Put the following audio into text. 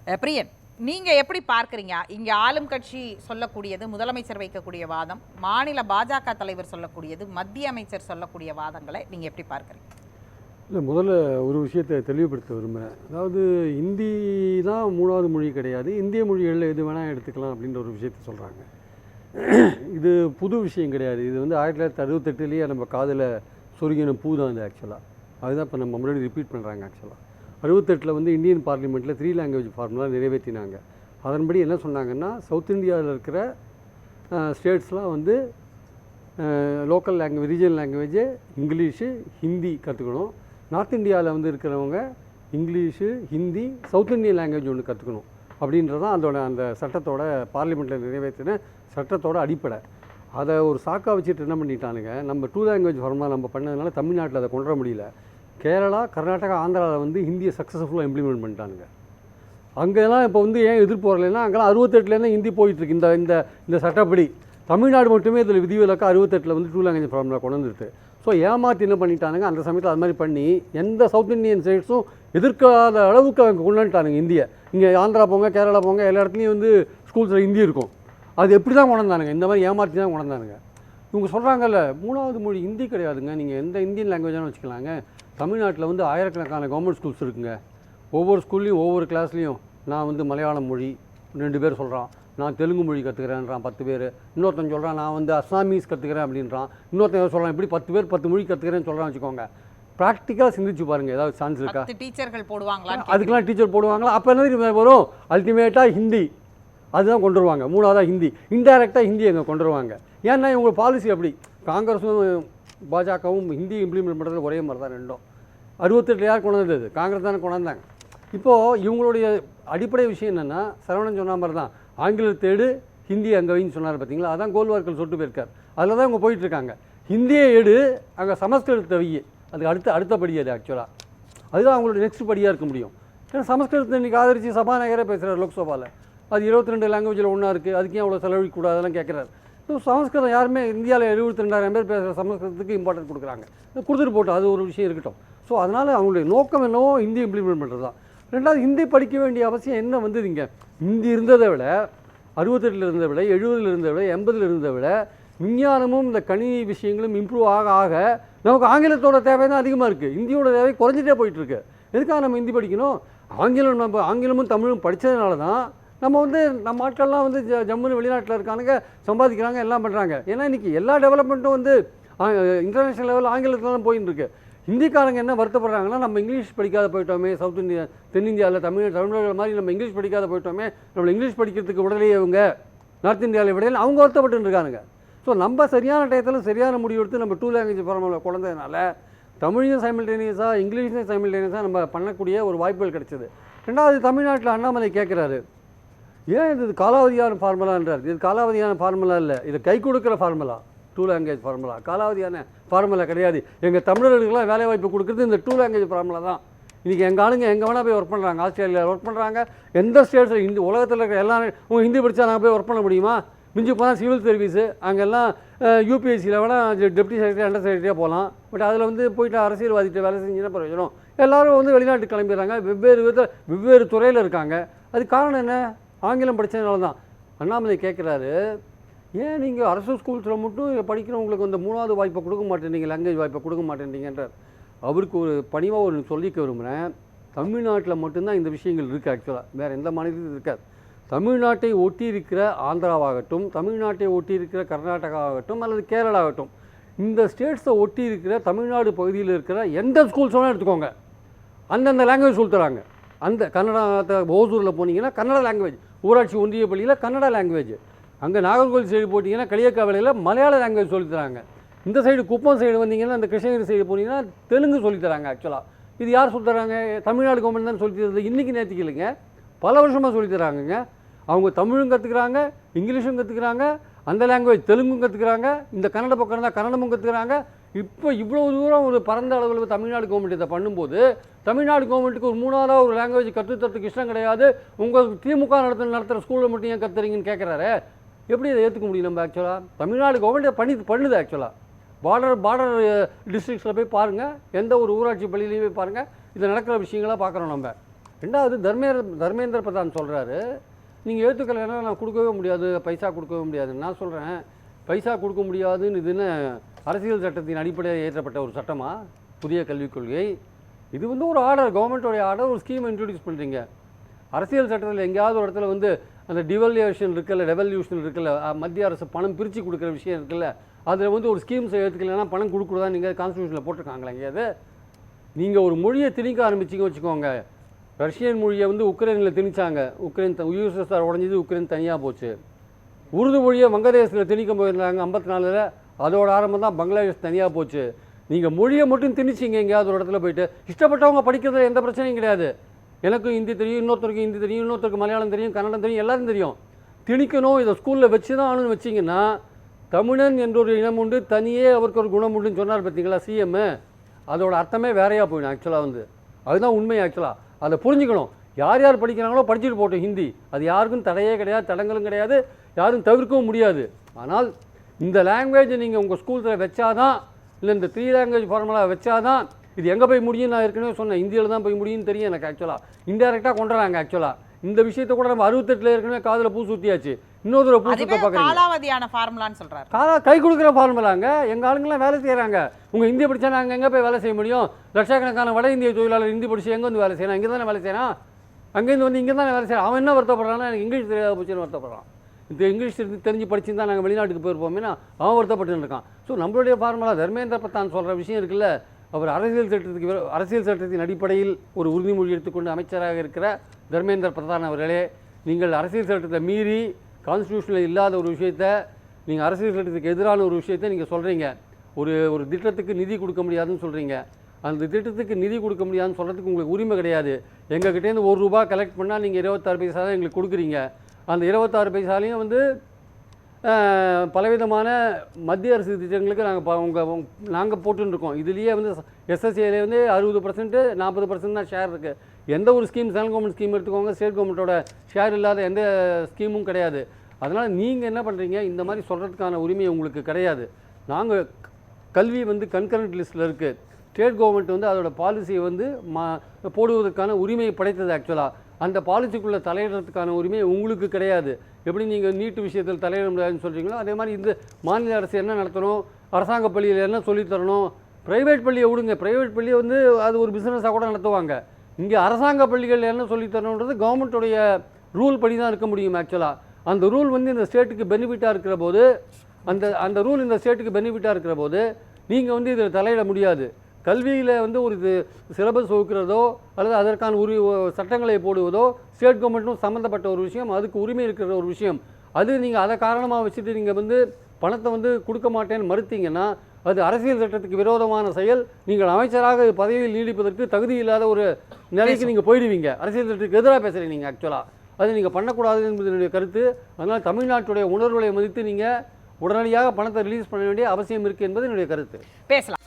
பிரியன், நீங்க எப்படி பார்க்குறீங்க? இங்க ஆளும் கட்சி சொல்லக்கூடியது, முதலமைச்சர் வைக்கக்கூடிய வாதம், மாநில பாஜக தலைவர் சொல்லக்கூடியது, மத்திய அமைச்சர் சொல்லக்கூடிய வாதங்களை நீங்க எப்படி பார்க்குறீங்க? இல்லை, முதல்ல ஒரு விஷயத்தை தெளிவுபடுத்த விரும்புகிறேன். அதாவது ஹிந்தி தான் மூணாவது மொழி கிடையாது, இந்திய மொழிகளில் எது வேணால் எடுத்துக்கலாம் அப்படின்ற ஒரு விஷயத்த சொல்கிறாங்க. இது புது விஷயம் கிடையாது. இது வந்து 1968 நம்ம காதில் சொருகின பூ தான் இது ஆக்சுவலாக. அதுதான் இப்போ நம்ம முன்னாடி ரிப்பீட் பண்ணுறாங்க. ஆக்சுவலாக 68 வந்து இந்தியன் பார்லிமெண்ட்டில் 3 லாங்குவேஜ் ஃபார்முலா நிறைவேற்றினாங்க. அதன்படி என்ன சொன்னாங்கன்னா, சவுத் இந்தியாவில் இருக்கிற ஸ்டேட்ஸ்லாம் வந்து local language, regional language English, Hindi கற்றுக்கணும். நார்த் இந்தியாவில் வந்து இருக்கிறவங்க English, Hindi, south Indian language ஒன்று கற்றுக்கணும் அப்படின்றது தான் அந்த சட்டத்தோட பார்லிமெண்ட்டில் நிறைவேற்றின சட்டத்தோட அடிப்படை. அதை ஒரு சாக்காக வச்சுட்டு என்ன பண்ணிட்டானுங்க, நம்ம 2 லாங்குவேஜ் ஃபார்முலா நம்ம பண்ணதுனால தமிழ்நாட்டில் அதை கொண்டு வர முடியல. கேரளா, கர்நாடகா, ஆந்திராவில் வந்து ஹிந்தியை சக்ஸஸ்ஃபுல்லாக இம்ப்ளிமெண்ட் பண்ணிட்டானுங்க. அங்கெல்லாம் இப்போ வந்து ஏன் எதிர்ப்பு வரலைன்னா, அங்கெல்லாம் 68 ஹிந்தி போயிட்டுருக்கு. இந்த சட்டப்படி தமிழ்நாடு மட்டுமே இதில் விதிவிலக்கா 68 வந்து 2 லாங்குவேஜ் ஃபார்முலா கொண்டு வந்துருக்கு. ஸோ ஏமாற்றி என்ன பண்ணிட்டானுங்க, அந்த சமயத்தில் அது மாதிரி பண்ணி எந்த சவுத் இந்தியன் ஸ்டேட்ஸும் எதிர்க்காத அளவுக்கு அவங்க கொண்டு வந்துட்டானுங்க இந்தியை. இங்கே ஆந்திரா போங்க, கேரளா போங்க, எல்லா இடத்துலையும் வந்து ஸ்கூல்ஸில் ஹிந்தி இருக்கும். அது எப்படி தான் கொண்டு வந்தானுங்க, இந்த மாதிரி ஏமாற்றி தான் கொண்டு வந்தானுங்க. இவங்க சொல்கிறாங்கல்ல, மூணாவது மொழி ஹிந்தி கிடையாதுங்க, நீங்கள் எந்த இந்தியன் லாங்குவேஜானு வச்சுக்கலாங்க. தமிழ்நாட்டில் வந்து ஆயிரக்கணக்கான கவர்மெண்ட் ஸ்கூல்ஸ் இருக்குங்க. ஒவ்வொரு ஸ்கூல்லையும் ஒவ்வொரு கிளாஸ்லேயும் நான் வந்து மலையாளம் மொழி 2 பேர் சொல்கிறான், நான் தெலுங்கு மொழி கற்றுக்கிறேன்றான் 10 பேர். இன்னொருத்தன் சொல்கிறான் நான் வந்து அஸ்ஸாமீஸ் கற்றுக்கிறேன் அப்படின்றான். இன்னொருத்தன் சொல்கிறான் இப்படி 10 பேர் 10 மொழி கற்றுக்கிறேன்னு சொல்கிறான்னு வச்சுக்கோங்க. ப்ராக்டிக்கலாக சிந்திச்சு பாருங்கள், ஏதாவது சான்ஸ் இருக்கா? டீச்சர்கள் போடுவாங்களா? அதுக்கெலாம் டீச்சர் போடுவாங்களா? அப்போ என்ன வரும், அல்டிமேட்டாக ஹிந்தி அதுதான் கொண்டு வருவாங்க. மூணாவதாக ஹிந்தி, இன்டைரக்டாக ஹிந்தி அங்கே கொண்டு வருவாங்க. ஏன்னா இவங்க பாலிசி அப்படி. காங்கிரஸும் பாஜகவும் ஹிந்தி இம்ப்ளிமெண்ட் பண்ணுறதுல ஒரே மாதிரி தான் ரெண்டும். 68 யார் கொண்டு வந்தது? காங்கிரஸ் தானே கொண்டு வந்தாங்க. இப்போது இவங்களுடைய அடிப்படை விஷயம் என்னென்னா, சரவணன் சொன்ன மாதிரி தான், ஆங்கிலத்தேடு ஹிந்தி அங்கே வைன்னு சொன்னார் பார்த்தீங்களா, அதான் கோல்வார்க்கல் சொல்லிட்டு போயிருக்கார். அதில் தான் இவங்க போயிட்டுருக்காங்க. ஹிந்தியை எடு, அங்கே சமஸ்கிருதத்தை வை, அதுக்கு அடுத்தபடி அது ஆக்சுவலாக அதுதான் அவங்களுடைய நெக்ஸ்ட் படியாக இருக்க முடியும். ஏன்னா சமஸ்கிருதத்தை இன்றைக்கி ஆதரித்து சபாநாயகரே பேசுகிறார் லோக்சபாவில். அது 22 லாங்குவேஜில் ஒன்றா இருக்குது, அதுக்கு ஏன் அவ்வளோ செலவழிக்கூடாதெல்லாம் கேட்குறாரு. ஸோ சமஸ்கிருதம் யாருமே இந்தியாவில் 72,000 பேர் பேசுகிற சமஸ்கிருதத்துக்கு இம்பார்ட்டன்ட் கொடுக்குறாங்க. கொடுத்துட்டு போட்டோம், அது ஒரு விஷயம் இருக்கட்டும். ஸோ அதனால் அவங்களுடைய நோக்கம் என்னவோ ஹிந்தி இம்ப்ளிமெண்ட் பண்ணுறது தான். ரெண்டாவது, ஹிந்தி படிக்க வேண்டிய அவசியம் என்ன வந்தது? இங்கே ஹிந்தி இருந்ததை விட 68 இருந்ததை விட 70 இருந்ததை விட 80 இருந்ததை விட விஞ்ஞானமும் இந்த கணினி விஷயங்களும் இம்ப்ரூவ் ஆக ஆக நமக்கு ஆங்கிலத்தோட தேவை தான் அதிகமாக இருக்குது. ஹிந்தியோட தேவை குறைஞ்சிட்டே போயிட்டுருக்கு. எதுக்காக நம்ம ஹிந்தி படிக்கணும்? ஆங்கிலமும் தமிழும் படித்ததுனால தான் நம்ம வந்து நம்ம ஆட்கள்லாம் வந்து ஜம்முன்னு வெளிநாட்டில் இருக்கானுங்க, சம்பாதிக்கிறாங்க, எல்லாம் பண்ணுறாங்க. ஏன்னா இன்றைக்கி எல்லா டெவலப்மெண்ட்டும் வந்து இன்டர்நேஷ்னல் லெவலில் ஆங்கிலத்தில் தான் போயின்னு இருக்கு. ஹிந்திக்காரங்க என்ன வருத்தப்படுறாங்கன்னா, நம்ம இங்கிலீஷ் படிக்காத போயிட்டோமே, சவுத் இந்தியா தென்னிந்தியாவில் தமிழ்நாடு மாதிரி நம்ம இங்கிலீஷ் படிக்காத போயிட்டோமே, நம்மளை இங்கிலீஷ் படிக்கிறதுக்கு விடலையே இவங்க, நார்த் இந்தியாவில் விடையில அவங்க வருத்தப்பட்டு இருக்கானுங்க. ஸோ நம்ம சரியான டயத்தில் சரியான முடிவு எடுத்து நம்ம 2 லாங்குவேஜ் ஃபார்முலா குழந்ததுனால தமிழையும் சைமில்டேனியஸாக இங்கிலீஷையும் சைமில்டேனியஸாக நம்ம பண்ணக்கூடிய ஒரு வாய்ப்புகள் கிடைச்சிது. ரெண்டாவது, தமிழ்நாட்டில் அண்ணாமலை கேட்குறாரு, ஏன் இது காலாவதியான ஃபார்முலான்றார். இது காலாவதியான ஃபார்முலா இல்லை, இது கை கொடுக்குற ஃபார்முலா. 2 லாங்குவேஜ் ஃபார்முலா காலாவதியான ஃபார்முலா கிடையாது. எங்கள் தமிழர்களுக்கெல்லாம் வேலை வாய்ப்பு கொடுக்குறது இந்த 2 லாங்குவேஜ் ஃபார்முலா தான். இன்றைக்கி எங்கள் ஆளுங்க எங்கே வேணால் போய் ஒர்க் பண்ணுறாங்க. ஆஸ்திரேலியாவில் ஒர்க் பண்ணுறாங்க, எந்த ஸ்டேட்ஸில் இந்த உலகத்தில் இருக்கிற எல்லாரும் ஹிந்தி படித்தா நாங்கள் போய் ஒர்க் பண்ண முடியுமா? மிஞ்சி போனால் சிவில் சர்வீஸு, அங்கெல்லாம் யூபிஎஸ்சியில் வேணால் டெப்டி செக்ரட்டரி அண்டர் செக்ரட்டரியாக போகலாம். பட் அதில் வந்து போய்ட்டு அரசியல்வாதிகிட்ட வேலை செஞ்சுன்னா பிரயோஜனம். எல்லோரும் வந்து வெளிநாட்டுக்கு கிளம்பிடுறாங்க, வெவ்வேறு துறையில் இருக்காங்க. அது காரணம் என்ன? ஆங்கிலம் படித்ததுனால தான். அண்ணாமலை கேட்குறாரு, ஏன் நீங்கள் அரசு ஸ்கூல்ஸில் மட்டும் படிக்கிறவங்களுக்கு வந்து 3வது வாய்ப்பை கொடுக்க மாட்டேன்றீங்க, லாங்குவேஜ் வாய்ப்பை கொடுக்க மாட்டேன்றீங்கன்றார். அவருக்கு ஒரு பணிவாக ஒரு சொல்லிக்க விரும்புகிறேன், தமிழ்நாட்டில் மட்டும்தான் இந்த விஷயங்கள் இருக்குது. ஆக்சுவலாக வேறு எந்த மாநிலத்திலும் இருக்காது. தமிழ்நாட்டை ஒட்டி இருக்கிற ஆந்திராவாகட்டும், தமிழ்நாட்டை ஒட்டி இருக்கிற கர்நாடகாவாகட்டும் அல்லது கேரளா ஆகட்டும், இந்த ஸ்டேட்ஸை ஒட்டி இருக்கிற தமிழ்நாடு பகுதியில் இருக்கிற எந்த ஸ்கூல்ஸ் வேணால் எடுத்துக்கோங்க, அந்தந்த லாங்குவேஜ் சொல்லி தராங்க. அந்த கன்னடா ஓசூரில் போனீங்கன்னா கன்னட லாங்குவேஜ், ஊராட்சி ஒன்றிய பள்ளியில் கன்னட லாங்குவேஜ், அங்கே நாகர்கோவில் சைடு போட்டிங்கன்னா களியக்காவிலையில் மலையாள லாங்குவேஜ் சொல்லித்தராங்க. இந்த சைடு குப்பம் சைடு வந்தீங்கன்னா, இந்த கிருஷ்ணகிரி சைடு போனீங்கன்னா தெலுங்கு சொல்லித்தராங்க. ஆக்சுவலாக இது யார் சொல்லித்தராங்க? தமிழ்நாடு கவர்மெண்ட் தான் சொல்லித்தரது. இன்றைக்கி நேற்றுக்கு இல்லைங்க, பல வருஷமாக சொல்லித்தராங்கங்க. அவங்க தமிழும் கற்றுக்குறாங்க, இங்கிலீஷும் கற்றுக்குறாங்க, அந்த லாங்குவேஜ் தெலுங்கும் கற்றுக்குறாங்க, இந்த கன்னட பக்கம் இருந்தால் கன்னடமும் கற்றுக்குறாங்க. இப்போ இவ்வளோ தூரம் ஒரு பரந்த அளவில் தமிழ்நாடு கவர்மெண்ட் இதை பண்ணும்போது, தமிழ்நாடு கவர்மெண்ட்டுக்கு ஒரு 3வது ஒரு லாங்குவேஜ் கற்றுத்தரத்துக்கு இஷ்டம் கிடையாது, உங்கள் திமுக நடத்துகிற ஸ்கூலில் மட்டும் ஏன் கற்றுறீங்கன்னு கேட்குறாரு. எப்படி இதை ஏற்றுக்க முடியும் நம்ம? ஆக்சுவலாக தமிழ்நாடு கவர்மெண்ட் பண்ணுது. ஆக்சுவலாக பார்டர் டிஸ்ட்ரிக்ஸில் போய் பாருங்கள், எந்த ஒரு ஊராட்சி பள்ளியிலையும் போய் பாருங்கள், இதில் நடக்கிற விஷயங்களாக பார்க்குறோம் நம்ம. ரெண்டாவது தர்மேந்திர பிரதான் சொல்கிறாரு, நீங்கள் ஏற்றுக்கலைன்னா நான் கொடுக்கவே முடியாது, பைசா கொடுக்கவே முடியாது. நான் சொல்கிறேன், பைசா கொடுக்க முடியாதுன்னு இதுன்னு அரசியல் சட்டத்தின் அடிப்படையில் ஏற்றப்பட்ட ஒரு சட்டமா புதிய கல்விக் கொள்கை? இது வந்து ஒரு ஆர்டர், கவர்மெண்ட்டோடைய ஆர்டர், ஒரு ஸ்கீம் இன்ட்ரடியூஸ் பண்ணுறீங்க. அரசியல் சட்டத்தில் எங்கேயாவது ஒரு இடத்துல வந்து அந்த டிவல்யூஷன் இருக்குல்ல, ரெவல்யூஷன் இருக்குல்ல, மத்திய அரசு பணம் பிரித்து கொடுக்குற விஷயம் இருக்குல்ல, அதில் வந்து ஒரு ஸ்கீம்ஸை ஏற்றுக்கலைன்னா பணம் கொடுக்குறதா நீங்கள் கான்ஸ்டியூஷனில் போட்டிருக்காங்களா எங்கேயாவது? நீங்கள் ஒரு மொழியை திணிக்க ஆரம்பிச்சிங்க வச்சுக்கோங்க. ரஷ்யன் மொழியை வந்து உக்ரைனில் திணிச்சாங்க, உக்ரைன் USSR உடஞ்சது, உக்ரைன் தனியாக போச்சு. உருது மொழியை வங்கதேசத்தில் திணிக்க போயிருந்தாங்க 54ல், அதோட ஆரம்பம் தான் பங்களாதேஷ் தனியாக போச்சு. நீங்கள் மொழியை மட்டும் திணிச்சிங்க எங்கேயாவது ஒரு இடத்துல போயிட்டு, இஷ்டப்பட்டவங்க படிக்கிறதுல எந்த பிரச்சனையும் கிடையாது. எனக்கும் ஹிந்தி தெரியும், இன்னொருத்தருக்கு ஹிந்தி தெரியும், இன்னொருத்தருக்கு மலையாளம் தெரியும், கன்னடம் தெரியும், எல்லாரும் தெரியும். திணிக்கணும், இதை ஸ்கூலில் வச்சு தான் ஆணுன்னு வச்சிங்கன்னா, தமிழன் என்ற ஒரு இனம் உண்டு, தனியே அவருக்கு ஒரு குணம் உண்டுன்னு சொன்னார் பார்த்தீங்களா CM, அதோட அர்த்தமே வேறையாக போயிடும் ஆக்சுவலாக வந்து. அதுதான் உண்மை ஆக்சுவலாக. அதை புரிஞ்சுக்கணும். யார் யார் படிக்கிறாங்களோ படிச்சுட்டு போட்டோம் ஹிந்தி, அது யாருக்கும் தடையே கிடையாது, தடங்களும் கிடையாது, யாரும் தவிர்க்கவும் முடியாது. ஆனால் இந்த லாங்குவேஜை நீங்கள் உங்கள் ஸ்கூல்ஸில் வச்சாதான், இல்லை இந்த 3 லாங்குவேஜ் ஃபார்முலா வச்சாதான் இது எங்கே போய் முடியும். நான் ஏற்கனவே சொன்னேன், இந்தியாவில் தான் போய் முடியும்னு தெரியும் எனக்கு ஆக்சுவலாக. இன்டெரக்டாக கொண்டுறாங்க ஆக்சுவலாக. இந்த விஷயத்தை கூட நம்ம 68 ஏற்கனவே காதில் பூ சுற்றியாச்சு, இன்னொரு பூ சுத்த பார்க்குறீங்க. காலாவதியான ஃபார்முலான்னு சொல்றாரு. கை கொடுக்குற ஃபார்முலாங்க. எங்கள் ஆளுங்கெல்லாம் வேலை செய்கிறாங்க. உங்கள் இந்திய படித்தா நாங்கள் எங்கே போய் வேலை செய்ய முடியும்? லட்சக்கணக்கான வட இந்திய தொழிலாளர் ஹிந்தி படித்து எங்கே வந்து வேலை செய்யணும்? இங்கே தானே வேலை செய்யணும். அங்கேருந்து வந்து இங்கே தானே வேலை செய்யணும். அவன் என்ன வருத்தப்படுறான்னா, எனக்கு இங்கிலீஷ் தெரியாத போச்சுன்னு வருத்தப்படுறான். இந்த இங்கிலீஷ் தெரிஞ்சு படிச்சுருந்தா நாங்கள் வெளிநாட்டுக்கு போயிருப்போமேனா அவன் வருத்தப்பட்டு இருக்கான். ஸோ நம்மளுடைய ஃபார்முலா தர்மேந்திர பிரதான் சொல்கிற விஷயம் இருக்குல்ல, அவர் அரசியல் சட்டத்தின் அடிப்படையில் ஒரு உறுதிமொழி எடுத்துக்கொண்டு அமைச்சராக இருக்கிற தர்மேந்திர பிரதான் அவர்களே, நீங்கள் அரசியல் சட்டத்தை மீறி கான்ஸ்டியூஷனில் இல்லாத ஒரு விஷயத்தை, நீங்கள் அரசியல் சட்டத்துக்கு எதிரான ஒரு விஷயத்தை நீங்கள் சொல்கிறீங்க. ஒரு திட்டத்துக்கு நிதி கொடுக்க முடியாதுன்னு சொல்கிறீங்க. அந்த திட்டத்துக்கு நிதி கொடுக்க முடியாதுன்னு சொல்கிறதுக்கு உங்களுக்கு உரிமை கிடையாது. எங்ககிட்டேருந்து ₹1 கலெக்ட் பண்ணால் நீங்கள் 26 பைசா தான் எங்களுக்கு கொடுக்குறீங்க. அந்த 26 பைசாலையும் வந்து பலவிதமான மத்திய அரசு திட்டங்களுக்கு நாங்கள் போட்டுருக்கோம். இதுலேயே வந்து SSAலே வந்து 60%, 40% தான் ஷேர் இருக்குது. எந்த ஒரு ஸ்கீம், சென்ட்ரல் கவர்மெண்ட் ஸ்கீம் எடுத்துக்கோங்க, ஸ்டேட் கவர்மெண்ட்டோட ஷேர் இல்லாத எந்த ஸ்கீமும் கிடையாது. அதனால் நீங்கள் என்ன பண்ணுறீங்க, இந்த மாதிரி சொல்கிறதுக்கான உரிமை உங்களுக்கு கிடையாது. நாங்கள் கல்வி வந்து கன்கரண்ட் லிஸ்ட்டில் இருக்குது. ஸ்டேட் கவர்மெண்ட் வந்து அதோட பாலிசியை வந்து போடுவதற்கான உரிமையை படைத்தது ஆக்சுவலாக. அந்த பாலிசிக்குள்ளே தலையிடுறதுக்கான உரிமை உங்களுக்கு கிடையாது. எப்படி நீங்கள் நீட்டு விஷயத்தில் தலையிட முடியாதுன்னு சொல்கிறீங்களோ, அதே மாதிரி இந்த மாநில அரசு என்ன நடத்தணும், அரசாங்க பள்ளியில் என்ன சொல்லித்தரணும், ப்ரைவேட் பள்ளியை விடுங்க. ப்ரைவேட் பள்ளியை வந்து அது ஒரு பிஸ்னஸாக கூட நடத்துவாங்க. இங்கே அரசாங்க பள்ளிகள் என்ன சொல்லித்தரணுன்றது கவர்மெண்ட்டுடைய ரூல் படி தான் இருக்க முடியும் ஆக்சுவலாக. அந்த ரூல் வந்து இந்த ஸ்டேட்டுக்கு பெனிஃபிட்டாக இருக்கிற போது, அந்த ரூல் இந்த ஸ்டேட்டுக்கு பெனிஃபிட்டாக இருக்கிற போது நீங்கள் வந்து இதில் தலையிட முடியாது. கல்வியில் வந்து ஒரு சிலபஸ் வகுக்கிறதோ அல்லது அதற்கான சட்டங்களை போடுவதோ ஸ்டேட் கவர்மெண்ட்டும் சம்மந்தப்பட்ட ஒரு விஷயம், அதுக்கு உரிமை இருக்கிற ஒரு விஷயம். அது நீங்கள் அதை காரணமாக வச்சுட்டு நீங்கள் வந்து பணத்தை வந்து கொடுக்க மாட்டேன்னு மறுத்தீங்கன்னா அது அரசியல் சட்டத்துக்கு விரோதமான செயல். நீங்கள் அமைச்சராக பதவியில் நீடிப்பதற்கு தகுதி இல்லாத ஒரு நிலைக்கு நீங்கள் போயிடுவீங்க. அரசியல் சட்டத்துக்கு எதிராக பேசுகிறீங்க நீங்கள் ஆக்சுவலாக. அது நீங்கள் பண்ணக்கூடாது என்பது என்னுடைய கருத்து. அதனால் தமிழ்நாட்டுடைய உணர்வுகளை மதித்து நீங்கள் உடனடியாக பணத்தை ரிலீஸ் பண்ண வேண்டிய அவசியம் இருக்குது என்பது என்னுடைய கருத்து. பேசலாம்.